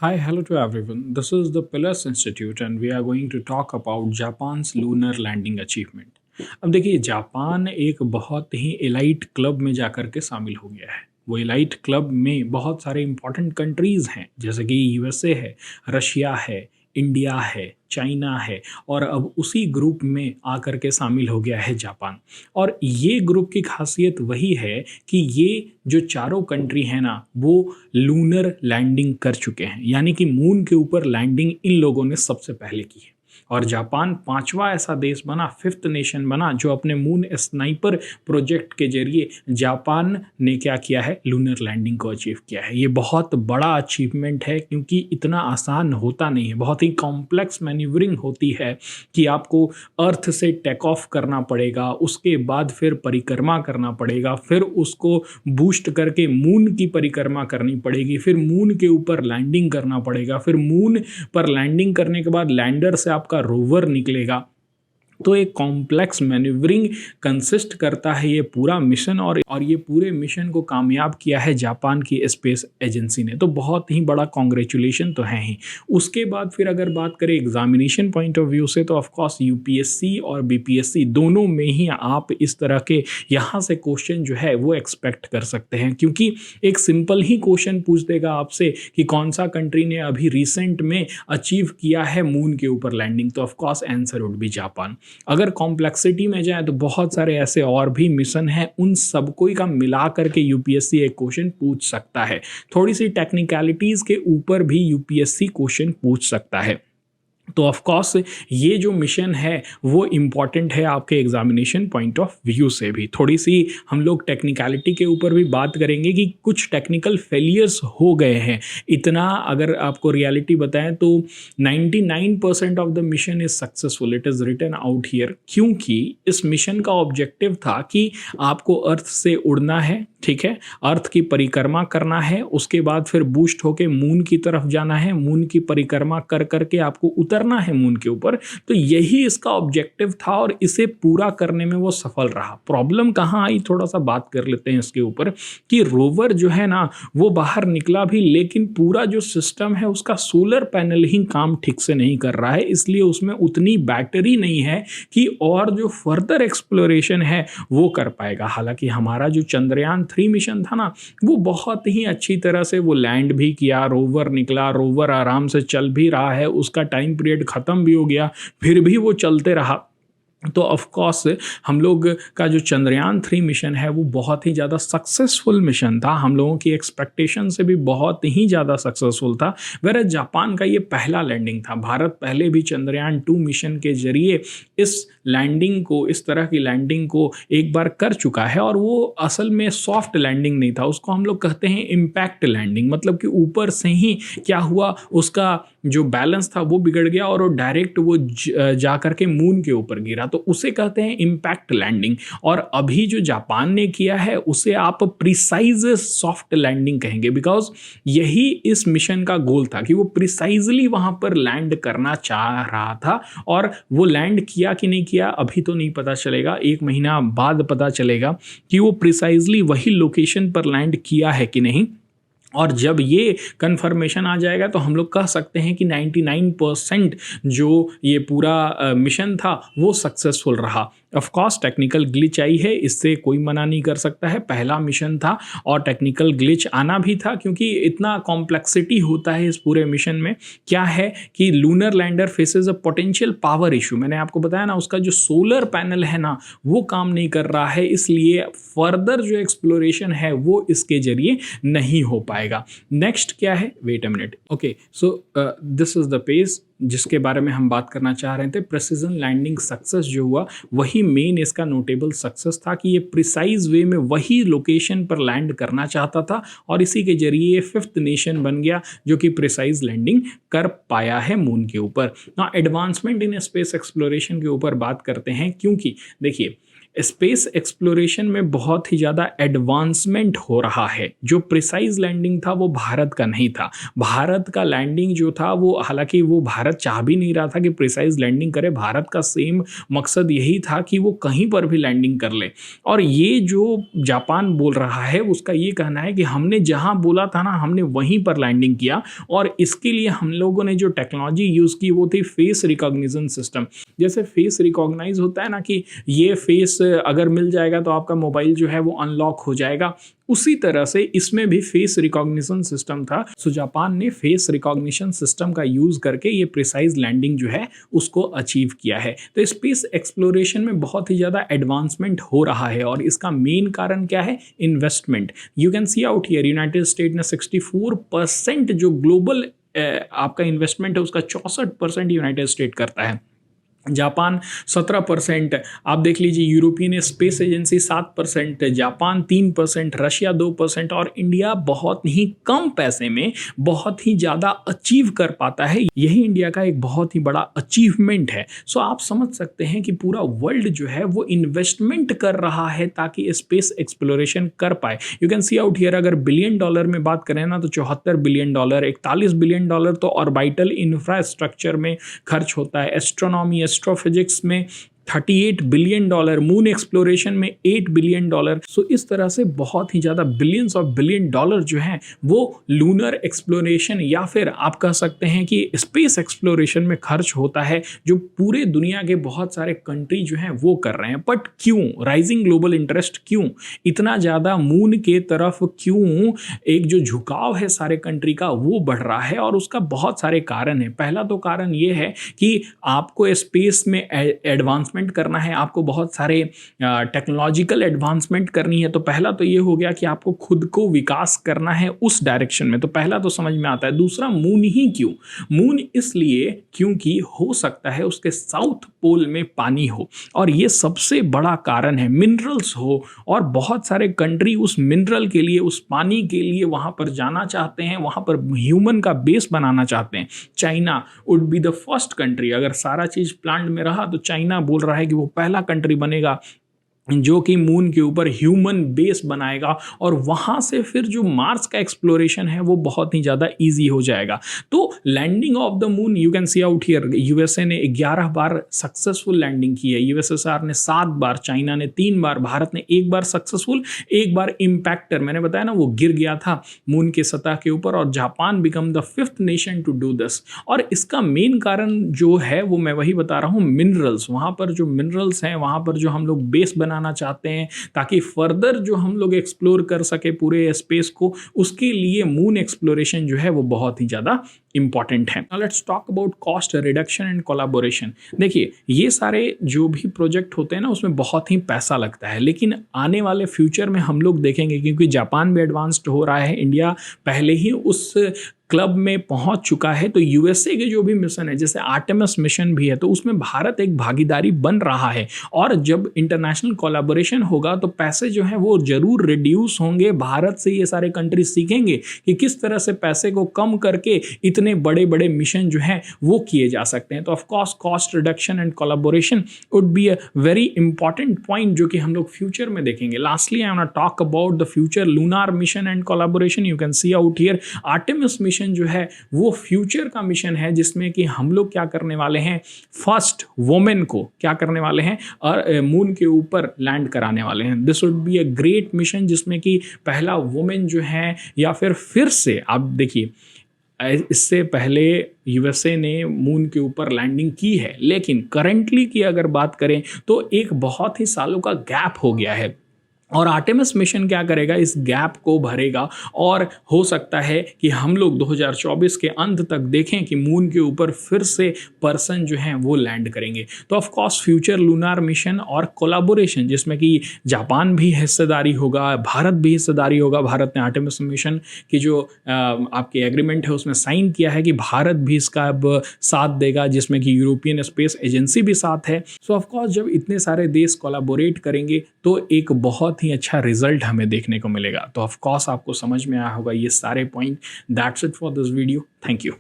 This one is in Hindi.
Hi, hello to everyone. This is the Pillars Institute and we are going to talk about Japan's lunar landing achievement. अब देखिए जापान एक बहुत ही एलाइट क्लब में जाकर के शामिल हो गया है। वो एलाइट क्लब में बहुत सारे इंपॉर्टेंट कंट्रीज़ हैं जैसे कि यूएसए है, रशिया है, इंडिया है, चाइना है और अब उसी ग्रुप में आकर के शामिल हो गया है जापान। और ये ग्रुप की खासियत वही है कि ये जो चारों कंट्री है ना वो लूनर लैंडिंग कर चुके हैं, यानी कि मून के ऊपर लैंडिंग इन लोगों ने सबसे पहले की है। और जापान पांचवा ऐसा देश बना, फिफ्थ नेशन बना जो अपने मून स्नाइपर प्रोजेक्ट के जरिए जापान ने क्या किया है, लूनर लैंडिंग को अचीव किया है। ये बहुत बड़ा अचीवमेंट है क्योंकि इतना आसान होता नहीं है, बहुत ही कॉम्प्लेक्स मैन्यूवरिंग होती है कि आपको अर्थ से टेक ऑफ करना पड़ेगा, उसके बाद फिर परिक्रमा करना पड़ेगा, फिर उसको बूस्ट करके मून की परिक्रमा करनी पड़ेगी, फिर मून के ऊपर लैंडिंग करना पड़ेगा, फिर मून पर लैंडिंग करने के बाद लैंडर से आपका रोवर निकलेगा। तो एक कॉम्प्लेक्स मैन्यूवरिंग कंसिस्ट करता है ये पूरा मिशन, और ये पूरे मिशन को कामयाब किया है जापान की स्पेस एजेंसी ने। तो बहुत ही बड़ा कॉन्ग्रेचुलेशन तो है ही। उसके बाद फिर अगर बात करें एग्जामिनेशन पॉइंट ऑफ व्यू से तो ऑफकोर्स यूपीएससी और बीपीएससी दोनों में ही आप इस तरह के यहाँ से क्वेश्चन जो है वो एक्सपेक्ट कर सकते हैं, क्योंकि एक सिंपल ही क्वेश्चन पूछ देगा आपसे कि कौन सा कंट्री ने अभी रिसेंट में अचीव किया है मून के ऊपर लैंडिंग, तो of course answer would be Japan. अगर कॉम्प्लेक्सिटी में जाए तो बहुत सारे ऐसे और भी मिशन हैं, उन सबको का मिला करके यूपीएससी एक क्वेश्चन पूछ सकता है। थोड़ी सी टेक्निकलिटीज के ऊपर भी यूपीएससी क्वेश्चन पूछ सकता है। तो ऑफ कोर्स ये जो मिशन है वो इम्पॉर्टेंट है आपके एग्जामिनेशन पॉइंट ऑफ व्यू से भी। थोड़ी सी हम लोग टेक्निकलिटी के ऊपर भी बात करेंगे कि कुछ टेक्निकल फेलियर्स हो गए हैं। इतना अगर आपको रियलिटी बताएं तो 99% of the mission is successful, it is written out here, क्योंकि इस मिशन का ऑब्जेक्टिव था कि आपको अर्थ से उड़ना है, ठीक है, अर्थ की परिक्रमा करना है, उसके बाद फिर बूस्ट होके मून की तरफ जाना है, मून की परिक्रमा कर करके आपको उतरना है मून के ऊपर। तो यही इसका ऑब्जेक्टिव था और इसे पूरा करने में वो सफल रहा। प्रॉब्लम कहाँ आई, थोड़ा सा बात कर लेते हैं इसके ऊपर कि रोवर जो है ना वो बाहर निकला भी, लेकिन पूरा जो सिस्टम है उसका सोलर पैनल ही काम ठीक से नहीं कर रहा है, इसलिए उसमें उतनी बैटरी नहीं है कि और जो फर्दर एक्सप्लोरेशन है वो कर पाएगा। हालांकि हमारा जो चंद्रयान 3 मिशन था ना वो बहुत ही अच्छी तरह से वो लैंड भी किया, रोवर निकला, रोवर आराम से चल भी रहा है, उसका टाइम पीरियड ख़त्म भी हो गया, फिर भी वो चलते रहा। तो ऑफ कोर्स हम लोग का जो चंद्रयान 3 मिशन है वो बहुत ही ज़्यादा सक्सेसफुल मिशन था, हम लोगों की एक्सपेक्टेशन से भी बहुत ही ज़्यादा सक्सेसफुल था। वेर जापान का ये पहला लैंडिंग था। भारत पहले भी चंद्रयान 2 मिशन के जरिए इस लैंडिंग को, इस तरह की लैंडिंग को एक बार कर चुका है, और वो असल में सॉफ्ट लैंडिंग नहीं था, उसको हम लोग कहते हैं इम्पैक्ट लैंडिंग। मतलब कि ऊपर से ही क्या हुआ, उसका जो बैलेंस था वो बिगड़ गया और वो डायरेक्ट वो जा करके मून के ऊपर गिरा, तो उसे कहते हैं इम्पैक्ट लैंडिंग। और अभी जो जापान ने किया है उसे आप प्रिसाइज सॉफ्ट लैंडिंग कहेंगे, बिकॉज यही इस मिशन का गोल था कि वो प्रिसाइजली वहां पर लैंड करना चाह रहा था। और वो लैंड किया कि नहीं किया अभी तो नहीं पता चलेगा, 1 महीना बाद पता चलेगा कि वो प्रिसाइजली वही लोकेशन पर लैंड किया है कि नहीं। और जब ये कंफर्मेशन आ जाएगा तो हम लोग कह सकते हैं कि 99% जो ये पूरा मिशन था वो सक्सेसफुल रहा। ऑफ कोर्स टेक्निकल ग्लिच आई है, इससे कोई मना नहीं कर सकता है, पहला मिशन था और टेक्निकल ग्लिच आना भी था, क्योंकि इतना कॉम्प्लेक्सिटी होता है इस पूरे मिशन में। क्या है कि lunar lander faces a potential power issue, मैंने आपको बताया ना उसका जो सोलर पैनल है ना वो काम नहीं कर रहा है, इसलिए फर्दर जो एक्सप्लोरेशन है वो इसके जरिए नहीं हो पाएगा। नेक्स्ट क्या है, wait a minute, okay, so this is the page जिसके बारे में हम बात करना चाह रहे थे। प्रिसीजन लैंडिंग सक्सेस जो हुआ वही मेन इसका नोटेबल सक्सेस था कि ये प्रिसाइज वे में वही लोकेशन पर लैंड करना चाहता था, और इसी के जरिए ये 5th नेशन बन गया जो कि प्रिसाइज लैंडिंग कर पाया है मून के ऊपर। ना एडवांसमेंट इन स्पेस एक्सप्लोरेशन के ऊपर बात करते हैं, क्योंकि देखिए स्पेस एक्सप्लोरेशन में बहुत ही ज़्यादा एडवांसमेंट हो रहा है। जो प्रिसाइज लैंडिंग था वो भारत का नहीं था। भारत का लैंडिंग जो था वो, हालांकि वो भारत चाह भी नहीं रहा था कि प्रिसाइज लैंडिंग करे, भारत का सेम मकसद यही था कि वो कहीं पर भी लैंडिंग कर ले। और ये जो जापान बोल रहा है उसका ये कहना है कि हमने जहाँ बोला था ना, हमने वहीं पर लैंडिंग किया, और इसके लिए हम लोगों ने जो टेक्नोलॉजी यूज़ की वो थी फेस रिकॉग्निशन सिस्टम। जैसे फेस रिकॉग्नाइज होता है ना कि ये फेस अगर मिल जाएगा तो आपका मोबाइल जो है वो अनलॉक हो जाएगा, उसी तरह से इसमें भी फेस रिकॉग्निशन सिस्टम था। सो जापान ने फेस रिकॉग्निशन सिस्टम का यूज़ करके ये प्रिसाइज लैंडिंग जो है उसको अचीव किया है। तो स्पेस एक्सप्लोरेशन में बहुत ही ज़्यादा एडवांसमेंट हो रहा है, और इसका मेन कारण क्या है? Investment. You can see out here United state ने 64% जो ग्लोबल आपका इन्वेस्टमेंट है उसका 64% यूनाइटेड स्टेट करता है। जापान 17%, आप देख लीजिए। European space agency 7%, Japan 3%, Russia 2%, और इंडिया बहुत ही कम पैसे में बहुत ही ज़्यादा अचीव कर पाता है। यही इंडिया का एक बहुत ही बड़ा अचीवमेंट है। सो आप समझ सकते हैं कि पूरा वर्ल्ड जो है वो इन्वेस्टमेंट कर रहा है ताकि स्पेस एक्सप्लोरेशन कर पाए। You can see out here, अगर बिलियन डॉलर में बात करें ना तो 74 बिलियन डॉलर, 41 बिलियन डॉलर तो ऑर्बिटल इंफ्रास्ट्रक्चर में खर्च होता है, एस्ट्रोनॉमी एस्ट्रोफिजिक्स में 38 बिलियन डॉलर, मून एक्सप्लोरेशन में 8 बिलियन डॉलर। सो इस तरह से बहुत ही ज़्यादा बिलियंस ऑफ बिलियन डॉलर जो हैं वो लूनर एक्सप्लोरेशन या फिर आप कह सकते हैं कि स्पेस एक्सप्लोरेशन में खर्च होता है, जो पूरे दुनिया के बहुत सारे कंट्री जो हैं वो कर रहे हैं। बट क्यों राइजिंग ग्लोबल इंटरेस्ट, क्यों इतना ज़्यादा मून के तरफ, क्यों एक जो झुकाव है सारे कंट्री का वो बढ़ रहा है? और उसका बहुत सारे कारण है। पहला तो कारण ये है कि आपको स्पेस में एडवांसमेंट करना है, आपको बहुत सारे टेक्नोलॉजिकल एडवांसमेंट करनी है। तो पहला तो ये हो गया कि आपको खुद को विकास करना है उस डायरेक्शन में, तो पहला तो समझ में आता है। दूसरा, मून ही क्यों? मून इसलिए क्योंकि हो सकता है उसके साउथ पोल में पानी हो, और ये सबसे बड़ा कारण है। मिनरल्स हो, और बहुत सारे कंट्री उस मिनरल के लिए, उस पानी के लिए वहां पर जाना चाहते हैं, वहां पर ह्यूमन का बेस बनाना चाहते हैं। China would be the first country, अगर सारा चीज प्लान में रहा तो चाइना बोल रहा है कि वो पहला कंट्री बनेगा जो कि मून के ऊपर ह्यूमन बेस बनाएगा, और वहाँ से फिर जो मार्स का एक्सप्लोरेशन है वो बहुत ही ज़्यादा इजी हो जाएगा। तो landing of the moon, you can see out here, USA ने 11 बार सक्सेसफुल लैंडिंग की है, यूएसएसआर ने 7 बार, चाइना ने 3 बार, भारत ने 1 बार सक्सेसफुल, 1 बार इम्पैक्टर, मैंने बताया ना वो गिर गया था मून के सतह के ऊपर, और Japan become the 5th nation to do this. और इसका मेन कारण जो है वो मैं वही बता रहा हूँ, मिनरल्स। वहाँ पर जो मिनरल्स हैं, वहाँ पर जो हम लोग बेस बनाना चाहते हैं ताकि फर्दर जो हम लोग एक्सप्लोर कर सके पूरे स्पेस को, उसके लिए मून एक्सप्लोरेशन जो है वो बहुत ही ज्यादा इंपॉर्टेंट है। Now let's talk about cost reduction and collaboration. देखिए, ये सारे जो भी प्रोजेक्ट होते हैं ना उसमें बहुत ही पैसा लगता है, लेकिन आने वाले फ्यूचर में हम लोग देखेंगे, क्योंकि जापान भी एडवांस्ड हो रहा है, इंडिया पहले ही उस क्लब में पहुंच चुका है। तो यूएसए के जो भी मिशन है, जैसे आर्टेमिस मिशन भी है, तो उसमें भारत एक भागीदारी बन रहा है, और जब इंटरनेशनल कोलैबोरेशन होगा तो पैसे जो हैं वो जरूर रिड्यूस होंगे। भारत से ये सारे कंट्री सीखेंगे कि किस तरह से पैसे को कम करके इतने बड़े बड़े मिशन जो हैं वो किए जा सकते हैं। तो of course cost reduction and collaboration would be a very important point जो कि हम लोग फ्यूचर में देखेंगे। Lastly I want to talk about the future lunar mission and collaboration. You can see out here, Artemis mission जो है वो फ्यूचर का मिशन है, जिसमें कि हम लोग क्या करने वाले हैं, फर्स्ट वुमेन को क्या करने वाले हैं, और मून के ऊपर लैंड कराने वाले हैं। This would be a great mission, जिसमें कि पहला वुमेन जो है, या फिर से आप देखिए, इससे पहले यूएसए ने मून के ऊपर लैंडिंग की है, लेकिन करंटली की अगर बात करें तो एक बहुत ही सालों का गैप हो गया है, और आर्टेमिस मिशन क्या करेगा, इस गैप को भरेगा, और हो सकता है कि हम लोग 2024 के अंत तक देखें कि मून के ऊपर फिर से पर्सन जो हैं वो लैंड करेंगे। तो of course future lunar mission और कोलैबोरेशन, जिसमें कि जापान भी हिस्सेदारी होगा, भारत भी हिस्सेदारी होगा। भारत ने आर्टेमिस मिशन की जो आपके एग्रीमेंट है उसमें साइन किया है कि भारत भी इसका अब साथ देगा, जिसमें कि यूरोपियन स्पेस एजेंसी भी साथ है। सो ऑफ कोर्स जब इतने सारे देश कोलैबोरेट करेंगे तो एक बहुत ही अच्छा रिजल्ट हमें देखने को मिलेगा। तो ऑफ कोर्स आपको समझ में आया होगा ये सारे point. That's it for this video. Thank you.